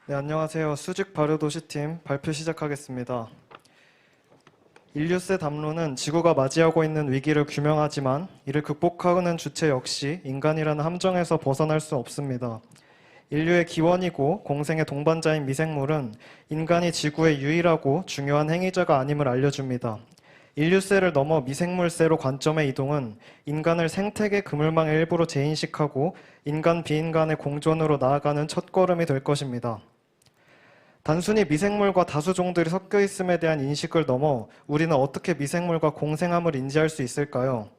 네, 안녕하세요. 수직 발효도시팀 발표 시작하겠습니다. 인류세 담론은 지구가 맞이하고 있는 위기를 규명하지만 이를 극복하는 주체 역시 인간이라는 함정에서 벗어날 수 없습니다. 인류의 기원이고 공생의 동반자인 미생물은 인간이 지구의 유일하고 중요한 행위자가 아님을 알려줍니다. 인류세를 넘어 미생물세로 관점의 이동은 인간을 생태계 그물망의 일부로 재인식하고 인간 비인간의 공존으로 나아가는 첫걸음이 될 것입니다. 단순히 미생물과 다수종들이 섞여 있음에 대한 인식을 넘어 우리는 어떻게 미생물과 공생함을 인지할 수 있을까요?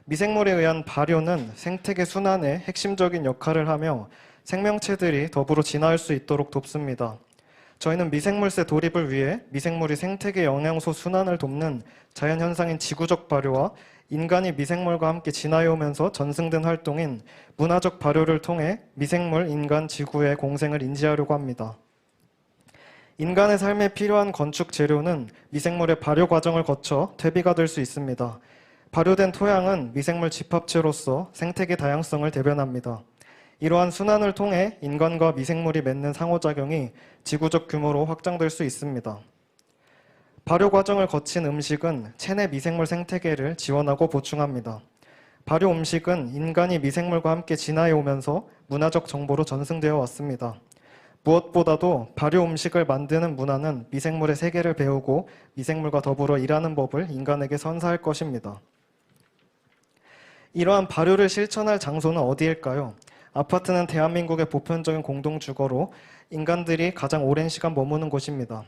미생물에 의한 발효는 생태계 순환에 핵심적인 역할을 하며 생명체들이 더불어 진화할 수 있도록 돕습니다. 저희는 미생물세 도입을 위해 미생물이 생태계 영양소 순환을 돕는 자연현상인 지구적 발효와 인간이 미생물과 함께 진화해오면서 전승된 활동인 문화적 발효를 통해 미생물, 인간, 지구의 공생을 인지하려고 합니다. 인간의 삶에 필요한 건축 재료는 미생물의 발효 과정을 거쳐 퇴비가 될 수 있습니다. 발효된 토양은 미생물 집합체로서 생태계 다양성을 대변합니다. 이러한 순환을 통해 인간과 미생물이 맺는 상호작용이 지구적 규모로 확장될 수 있습니다. 발효 과정을 거친 음식은 체내 미생물 생태계를 지원하고 보충합니다. 발효 음식은 인간이 미생물과 함께 진화해 오면서 문화적 정보로 전승되어 왔습니다. 무엇보다도 발효 음식을 만드는 문화는 미생물의 세계를 배우고 미생물과 더불어 일하는 법을 인간에게 선사할 것입니다. 이러한 발효를 실천할 장소는 어디일까요? 아파트는 대한민국의 보편적인 공동주거로 인간들이 가장 오랜 시간 머무는 곳입니다.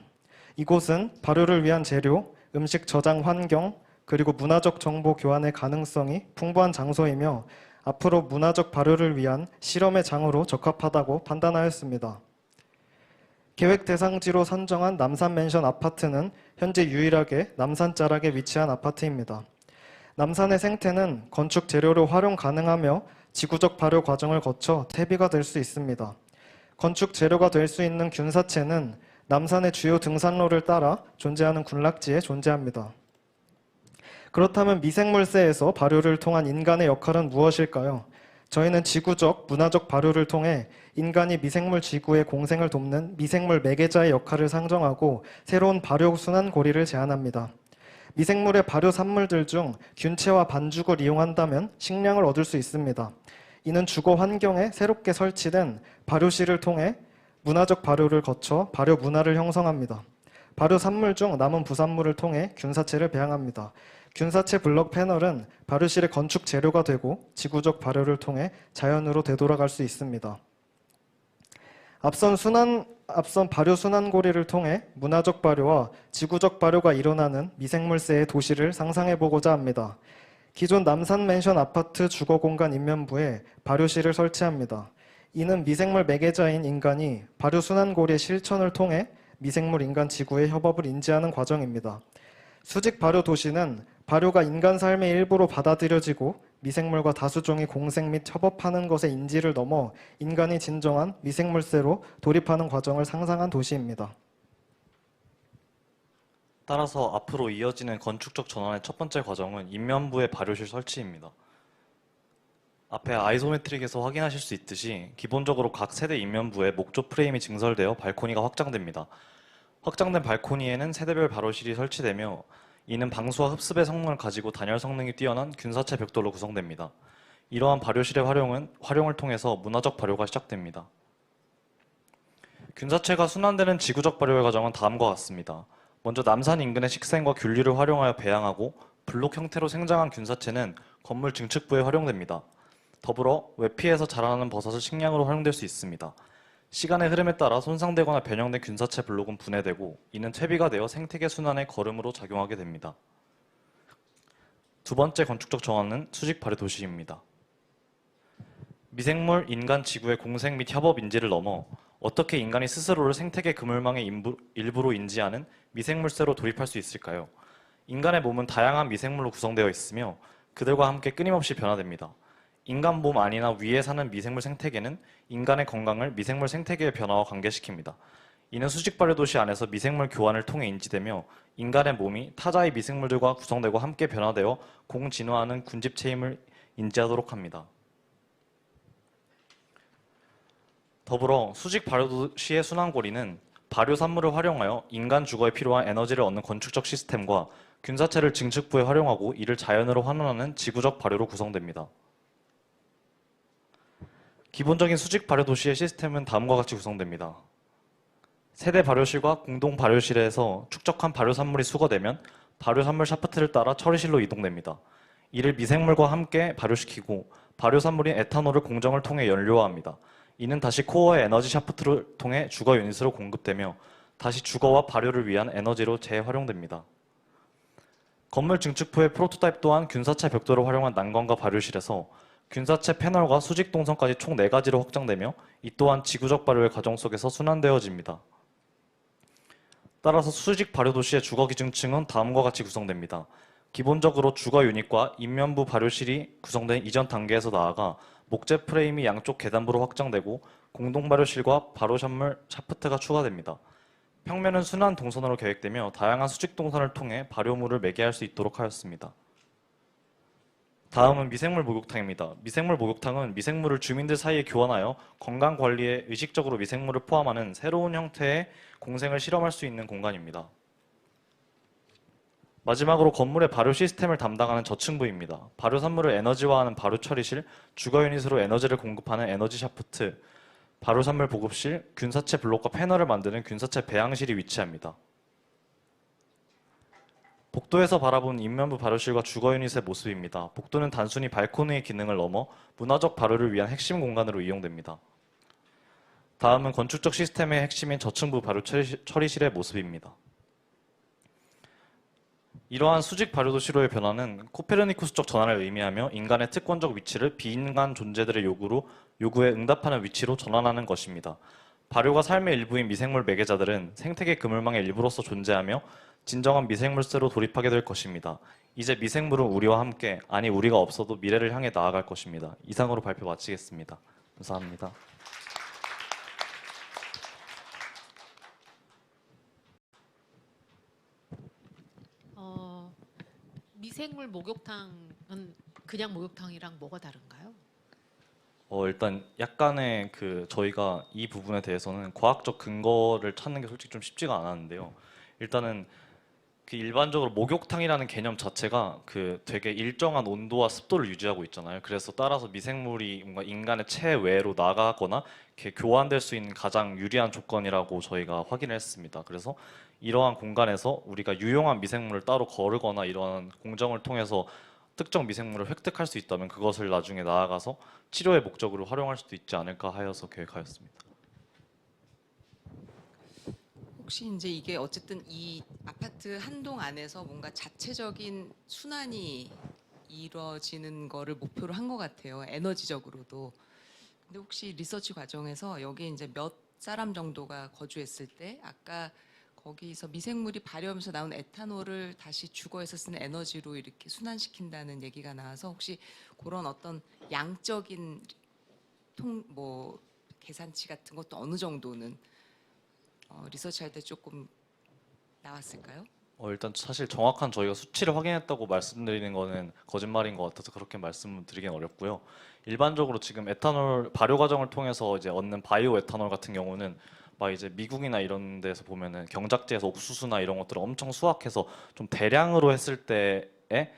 이곳은 발효를 위한 재료, 음식 저장 환경, 그리고 문화적 정보 교환의 가능성이 풍부한 장소이며 앞으로 문화적 발효를 위한 실험의 장으로 적합하다고 판단하였습니다. 계획 대상지로 선정한 남산맨션 아파트는 현재 유일하게 남산 자락에 위치한 아파트입니다. 남산의 생태는 건축 재료로 활용 가능하며 지구적 발효 과정을 거쳐 퇴비가 될 수 있습니다. 건축 재료가 될 수 있는 균사체는 남산의 주요 등산로를 따라 존재하는 군락지에 존재합니다. 그렇다면 미생물세에서 발효를 통한 인간의 역할은 무엇일까요? 저희는 지구적, 문화적 발효를 통해 인간이 미생물 지구의 공생을 돕는 미생물 매개자의 역할을 상정하고 새로운 발효 순환 고리를 제안합니다. 미생물의 발효 산물들 중 균체와 반죽을 이용한다면 식량을 얻을 수 있습니다. 이는 주거 환경에 새롭게 설치된 발효실을 통해 문화적 발효를 거쳐 발효 문화를 형성합니다. 발효 산물 중 남은 부산물을 통해 균사체를 배양합니다. 균사체 블록 패널은 발효실의 건축 재료가 되고 지구적 발효를 통해 자연으로 되돌아갈 수 있습니다. 앞선 발효 순환고리를 통해 문화적 발효와 지구적 발효가 일어나는 미생물세의 도시를 상상해보고자 합니다. 기존 남산 맨션 아파트 주거공간 인면부에 발효실을 설치합니다. 이는 미생물 매개자인 인간이 발효 순환고리의 실천을 통해 미생물 인간 지구의 협업을 인지하는 과정입니다. 수직 발효 도시는 발효가 인간 삶의 일부로 받아들여지고 미생물과 다수종이 공생 및 협업하는 것의 인지를 넘어 인간이 진정한 미생물세로 돌입하는 과정을 상상한 도시입니다. 따라서 앞으로 이어지는 건축적 전환의 첫 번째 과정은 인면부의 발효실 설치입니다. 앞에 아이소메트릭에서 확인하실 수 있듯이 기본적으로 각 세대 인면부에 목조 프레임이 증설되어 발코니가 확장됩니다. 확장된 발코니에는 세대별 발효실이 설치되며 이는 방수와 흡습의 성능을 가지고 단열 성능이 뛰어난 균사체 벽돌로 구성됩니다. 이러한 발효실의 활용을 통해서 문화적 발효가 시작됩니다. 균사체가 순환되는 지구적 발효의 과정은 다음과 같습니다. 먼저 남산 인근의 식생과 균류를 활용하여 배양하고 블록 형태로 생장한 균사체는 건물 증축부에 활용됩니다. 더불어 외피에서 자라나는 버섯을 식량으로 활용될 수 있습니다. 시간의 흐름에 따라 손상되거나 변형된 균사체 블록은 분해되고 이는 퇴비가 되어 생태계 순환의 거름으로 작용하게 됩니다. 두 번째 건축적 정원은 수직 발효 도시입니다. 미생물, 인간, 지구의 공생 및 협업 인지를 넘어 어떻게 인간이 스스로를 생태계 그물망의 일부로 인지하는 미생물세로 돌입할 수 있을까요? 인간의 몸은 다양한 미생물로 구성되어 있으며 그들과 함께 끊임없이 변화됩니다. 인간 몸 안이나 위에 사는 미생물 생태계는 인간의 건강을 미생물 생태계의 변화와 관계시킵니다. 이는 수직 발효 도시 안에서 미생물 교환을 통해 인지되며 인간의 몸이 타자의 미생물들과 구성되고 함께 변화되어 공진화하는 군집체임을 인지하도록 합니다. 더불어 수직 발효도시의 순환고리는 발효 산물을 활용하여 인간 주거에 필요한 에너지를 얻는 건축적 시스템과 균사체를 증축부에 활용하고 이를 자연으로 환원하는 지구적 발효로 구성됩니다. 기본적인 수직 발효 도시의 시스템은 다음과 같이 구성됩니다. 세대 발효실과 공동 발효실에서 축적한 발효 산물이 수거되면 발효 산물 샤프트를 따라 처리실로 이동됩니다. 이를 미생물과 함께 발효시키고 발효 산물인 에탄올을 공정을 통해 연료화합니다. 이는 다시 코어의 에너지 샤프트를 통해 주거 유닛으로 공급되며 다시 주거와 발효를 위한 에너지로 재활용됩니다. 건물 증축부의 프로토타입 또한 균사체 벽돌을 활용한 난관과 발효실에서 균사체 패널과 수직 동선까지 총 4가지로 확장되며 이 또한 지구적 발효의 과정 속에서 순환되어집니다. 따라서 수직 발효 도시의 주거 기준층은 다음과 같이 구성됩니다. 기본적으로 주거 유닛과 인면부 발효실이 구성된 이전 단계에서 나아가 목재 프레임이 양쪽 계단부로 확장되고 공동 발효실과 발효산물 샤프트가 추가됩니다. 평면은 순환 동선으로 계획되며 다양한 수직 동선을 통해 발효물을 매개할 수 있도록 하였습니다. 다음은 미생물 목욕탕입니다. 미생물 목욕탕은 미생물을 주민들 사이에 교환하여 건강 관리에 의식적으로 미생물을 포함하는 새로운 형태의 공생을 실험할 수 있는 공간입니다. 마지막으로 건물의 발효 시스템을 담당하는 저층부입니다. 발효 산물을 에너지화하는 발효 처리실, 주거 유닛으로 에너지를 공급하는 에너지 샤프트, 발효 산물 보급실, 균사체 블록과 패널을 만드는 균사체 배양실이 위치합니다. 복도에서 바라본 인면부 발효실과 주거 유닛의 모습입니다. 복도는 단순히 발코니의 기능을 넘어 문화적 발효를 위한 핵심 공간으로 이용됩니다. 다음은 건축적 시스템의 핵심인 저층부 발효 처리실의 모습입니다. 이러한 수직 발효 도시로의 변화는 코페르니쿠스적 전환을 의미하며 인간의 특권적 위치를 비인간 존재들의 요구에 응답하는 위치로 전환하는 것입니다. 발효가 삶의 일부인 미생물 매개자들은 생태계 그물망의 일부로서 존재하며 진정한 미생물세로 돌입하게 될 것입니다. 이제 미생물은 우리와 함께, 아니 우리가 없어도 미래를 향해 나아갈 것입니다. 이상으로 발표 마치겠습니다. 감사합니다. 미생물 목욕탕은 그냥 목욕탕이랑 뭐가 다른가요? 일단 약간의 저희가 이 부분에 대해서는 과학적 근거를 찾는 게 솔직히 좀 쉽지가 않았는데요. 일단은 일반적으로 목욕탕이라는 개념 자체가 되게 일정한 온도와 습도를 유지하고 있잖아요. 그래서 따라서 미생물이 뭔가 인간의 체외로 나가거나 이렇게 교환될 수 있는 가장 유리한 조건이라고 저희가 확인을 했습니다. 그래서 이러한 공간에서 우리가 유용한 미생물을 따로 거르거나 이러한 공정을 통해서 특정 미생물을 획득할 수 있다면 그것을 나중에 나아가서 치료의 목적으로 활용할 수도 있지 않을까 하여서 계획하였습니다. 혹시 이제 이게 어쨌든 이 아파트 한 동 안에서 뭔가 자체적인 순환이 이루어지는 거를 목표로 한 것 같아요. 에너지적으로도. 근데 혹시 리서치 과정에서 여기에 이제 몇 사람 정도가 거주했을 때 아까 거기서 미생물이 발효하면서 나온 에탄올을 다시 주거에서 쓰는 에너지로 이렇게 순환시킨다는 얘기가 나와서 혹시 그런 어떤 양적인 계산치 같은 것도 어느 정도는 리서치할 때 조금 나왔을까요? 일단 사실 정확한 저희가 수치를 확인했다고 말씀드리는 거는 거짓말인 것 같아서 그렇게 말씀드리긴 어렵고요. 일반적으로 지금 에탄올 발효 과정을 통해서 이제 얻는 바이오 에탄올 같은 경우는 막 이제 미국이나 이런 데서 보면은 경작지에서 옥수수나 이런 것들을 엄청 수확해서 좀 대량으로 했을 때에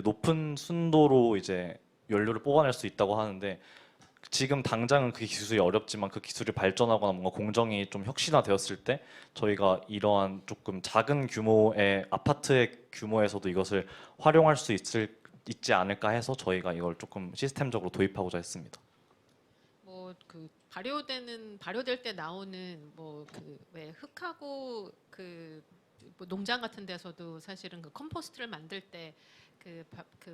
높은 순도로 이제 연료를 뽑아낼 수 있다고 하는데 지금 당장은 그 기술이 어렵지만 그 기술이 발전하거나 뭔가 공정이 좀 혁신화되었을 때 저희가 이러한 조금 작은 규모의 아파트의 규모에서도 이것을 활용할 수 있지 않을까 해서 저희가 이걸 조금 시스템적으로 도입하고자 했습니다. 발효될 때 나오는 왜 흙하고 농장 같은 데서도 사실은 컴포스트를 만들 때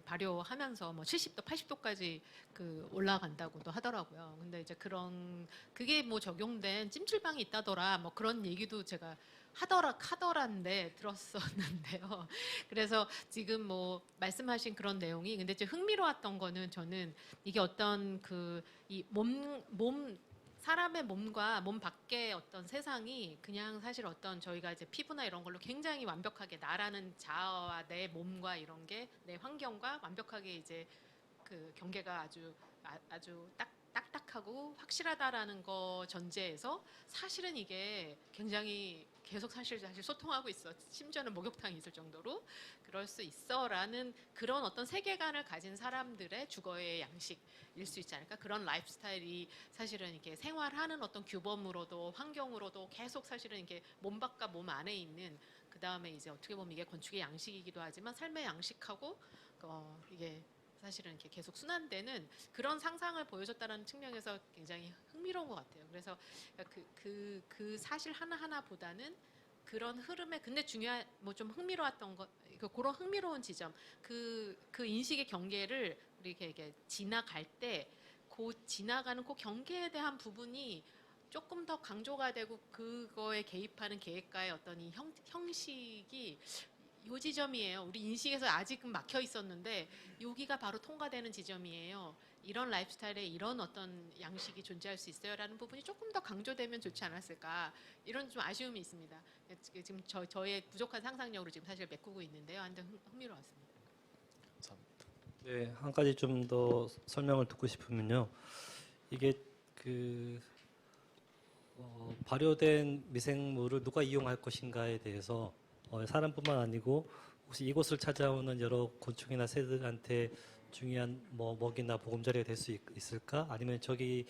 발효하면서 70도, 80도까지 올라간다고도 하더라고요. 근데 이제 그게 적용된 찜질방이 있다더라, 그런 얘기도 제가 하더란데 들었었는데요. 그래서 지금 말씀하신 그런 내용이 근데 이제 흥미로웠던 거는 저는 이게 어떤 이 사람의 몸과 몸 밖의 어떤 세상이 그냥 사실 어떤 저희가 이제 피부나 이런 걸로 굉장히 완벽하게 나라는 자아와 내 몸과 이런 게 내 환경과 완벽하게 이제 경계가 아주 딱 딱딱하고 확실하다라는 거 전제에서 사실은 이게 굉장히 계속 사실 소통하고 있어. 심지어는 목욕탕이 있을 정도로 그럴 수 있어라는 그런 어떤 세계관을 가진 사람들의 주거의 양식일 수 있지 않을까? 그런 라이프스타일이 사실은 이렇게 생활하는 어떤 규범으로도 환경으로도 계속 사실은 이렇게 몸 밖과 몸 안에 있는 그 다음에 이제 어떻게 보면 이게 건축의 양식이기도 하지만 삶의 양식하고 이게 사실은 이렇게 계속 순환되는 그런 상상을 보여줬다는 측면에서 굉장히 흥미로운 것 같아요. 그래서 그 사실 하나하나보다는 그런 흐름에 근데 중요한 뭐 좀 흥미로웠던 것 그런 흥미로운 지점 그 인식의 경계를 우리 이렇게 지나갈 때 그 지나가는 그 경계에 대한 부분이 조금 더 강조가 되고 그거에 개입하는 계획가의 어떤 이 형식이 요 지점이에요. 우리 인식에서 아직은 막혀 있었는데 여기가 바로 통과되는 지점이에요. 이런 라이프스타일에 이런 어떤 양식이 존재할 수 있어요라는 부분이 조금 더 강조되면 좋지 않았을까 이런 좀 아쉬움이 있습니다. 지금 저의 부족한 상상력으로 지금 사실 메꾸고 있는데요. 완전 흥미로웠습니다. 감사합니다. 네, 한 가지 좀 더 설명을 듣고 싶으면요. 이게 그 발효된 미생물을 누가 이용할 것인가에 대해서 사람뿐만 아니고 혹시 이곳을 찾아오는 여러 곤충이나 새들한테 중요한 뭐 먹이나 보금자리가 될 수 있을까? 아니면 저기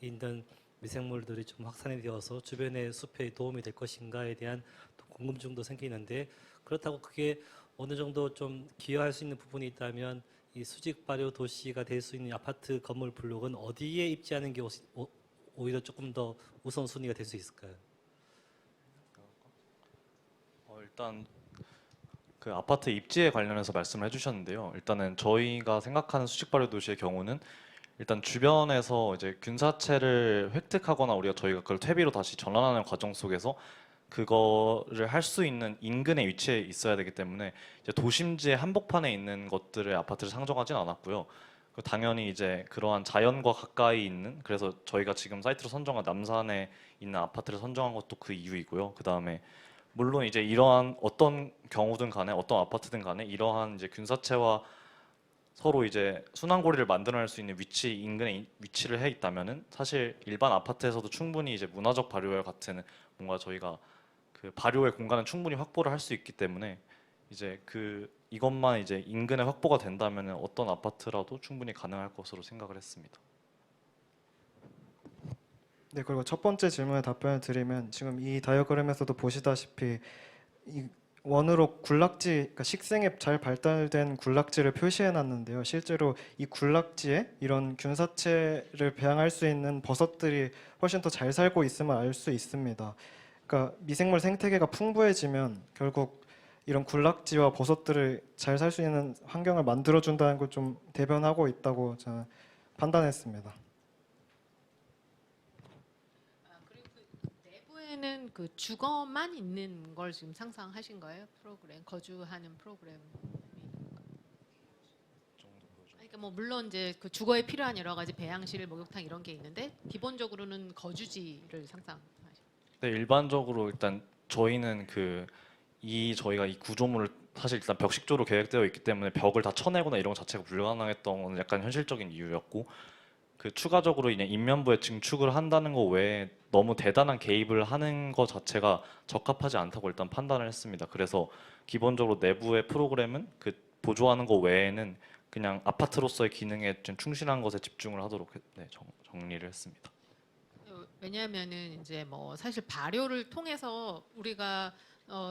있는 미생물들이 좀 확산이 되어서 주변의 숲에 도움이 될 것인가에 대한 궁금증도 생기는데 그렇다고 그게 어느 정도 좀 기여할 수 있는 부분이 있다면 이 수직 발효 도시가 될 수 있는 아파트 건물 블록은 어디에 입지하는 게 오히려 조금 더 우선순위가 될 수 있을까요? 일단 그 아파트 입지에 관련해서 말씀을 해주셨는데요. 일단은 저희가 생각하는 수직 발효 도시의 경우는 일단 주변에서 이제 균사체를 획득하거나 저희가 그걸 퇴비로 다시 전환하는 과정 속에서 그거를 할 수 있는 인근의 위치에 있어야 되기 때문에 이제 도심지의 한복판에 있는 것들을 아파트를 상정하진 않았고요. 당연히 이제 그러한 자연과 가까이 있는 그래서 저희가 지금 사이트로 선정한 남산에 있는 아파트를 선정한 것도 그 이유이고요. 그 다음에 물론 이제 이러한 어떤 경우든 간에 어떤 아파트든 간에 이러한 이제 균사체와 서로 이제 순환고리를 만들어낼 수 있는 위치 인근에 위치를 해 있다면은 사실 일반 아파트에서도 충분히 이제 문화적 발효와 같은 뭔가 저희가 그 발효의 공간은 충분히 확보를 할 수 있기 때문에 이제 이것만 이제 인근에 확보가 된다면은 어떤 아파트라도 충분히 가능할 것으로 생각을 했습니다. 네, 그리고 첫 번째 질문에 답변을 드리면 지금 이 다이어그램에서도 보시다시피 이 원으로 굴락지, 그러니까 식생에 잘 발달된 굴락지를 표시해 놨는데요. 실제로 이 굴락지에 이런 균사체를 배양할 수 있는 버섯들이 훨씬 더 잘 살고 있음을 알 수 있습니다. 그러니까 미생물 생태계가 풍부해지면 결국 이런 굴락지와 버섯들을 잘 살 수 있는 환경을 만들어 준다는 걸 좀 대변하고 있다고 저는 판단했습니다. 그리고 내부에는 그 주거만 있는 걸 지금 상상하신 거예요? 프로그램 거주하는 프로그램. 그러니까 뭐 물론 이제 그 주거에 필요한 여러 가지 배양실, 목욕탕 이런 게 있는데 기본적으로는 거주지를 상상하시죠. 네, 일반적으로 일단 저희는 저희가 이 구조물을 사실 일단 벽식조로 계획되어 있기 때문에 벽을 다 쳐내거나 이런 것 자체가 불가능했던 건 약간 현실적인 이유였고 추가적으로 이제 인면부에 증축을 한다는 거 외에 너무 대단한 개입을 하는 것 자체가 적합하지 않다고 일단 판단을 했습니다. 그래서 기본적으로 내부의 프로그램은 보조하는 거 외에는 그냥 아파트로서의 기능에 좀 충실한 것에 집중을 하도록 정리를 했습니다. 왜냐하면은 이제 뭐 사실 발효를 통해서 우리가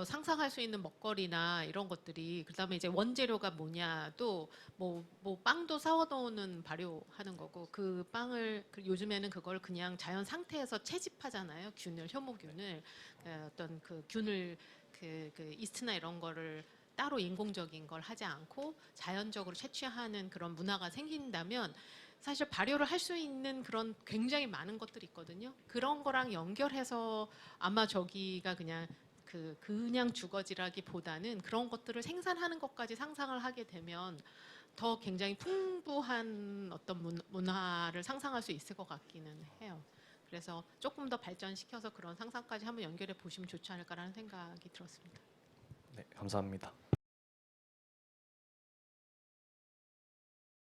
상상할 수 있는 먹거리나 이런 것들이 그다음에 이제 원재료가 뭐냐도 뭐 빵도 사워도우는 발효하는 거고 그 빵을 요즘에는 그걸 그냥 자연 상태에서 채집하잖아요. 균을 효모균을 어떤 그 균을 그 이스트나 이런 거를 따로 인공적인 걸 하지 않고 자연적으로 채취하는 그런 문화가 생긴다면 사실 발효를 할 수 있는 그런 굉장히 많은 것들이 있거든요. 그런 거랑 연결해서 아마 저기가 그냥 주거지라기보다는 그런 것들을 생산하는 것까지 상상을 하게 되면 더 굉장히 풍부한 어떤 문화를 상상할 수 있을 것 같기는 해요. 그래서 조금 더 발전시켜서 그런 상상까지 한번 연결해 보시면 좋지 않을까라는 생각이 들었습니다. 네, 감사합니다.